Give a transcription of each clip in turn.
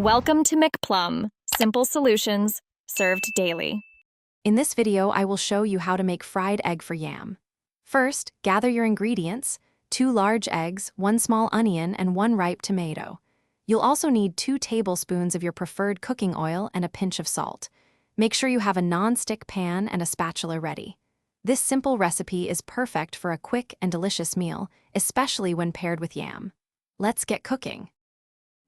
Welcome to McPlum, simple solutions served daily. In this video, I will show you how to make fried egg for yam. First, gather your ingredients: 2 large eggs, 1 small onion, and 1 ripe tomato. You'll also need 2 tablespoons of your preferred cooking oil and a pinch of salt. Make sure you have a non-stick pan and a spatula ready. This simple recipe is perfect for a quick and delicious meal, especially when paired with yam. Let's get cooking.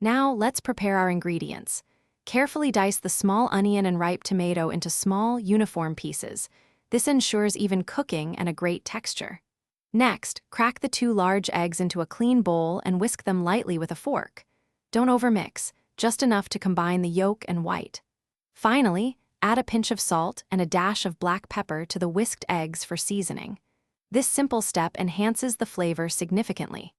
Now, let's prepare our ingredients. Carefully dice the small onion and ripe tomato into small, uniform pieces. This ensures even cooking and a great texture. Next, crack the 2 large eggs into a clean bowl and whisk them lightly with a fork. Don't overmix, just enough to combine the yolk and white. Finally, add a pinch of salt and a dash of black pepper to the whisked eggs for seasoning. This simple step enhances the flavor significantly.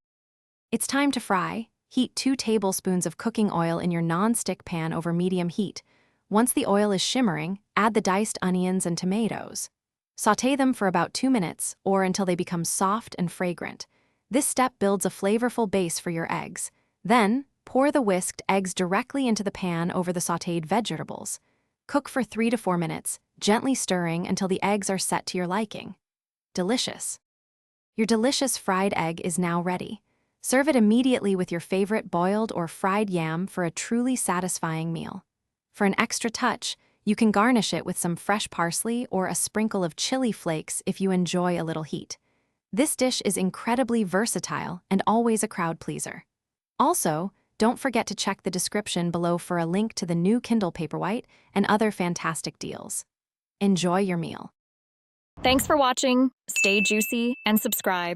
It's time to fry. Heat 2 tablespoons of cooking oil in your non-stick pan over medium heat. Once the oil is shimmering, add the diced onions and tomatoes. Sauté them for about 2 minutes or until they become soft and fragrant. This step builds a flavorful base for your eggs. Then, pour the whisked eggs directly into the pan over the sautéed vegetables. Cook for 3 to 4 minutes, gently stirring until the eggs are set to your liking. Delicious. Your delicious fried egg is now ready. Serve it immediately with your favorite boiled or fried yam for a truly satisfying meal. For an extra touch, you can garnish it with some fresh parsley or a sprinkle of chili flakes if you enjoy a little heat. This dish is incredibly versatile and always a crowd pleaser. Also, don't forget to check the description below for a link to the new Kindle Paperwhite and other fantastic deals. Enjoy your meal. Thanks for watching. Stay juicy and subscribe.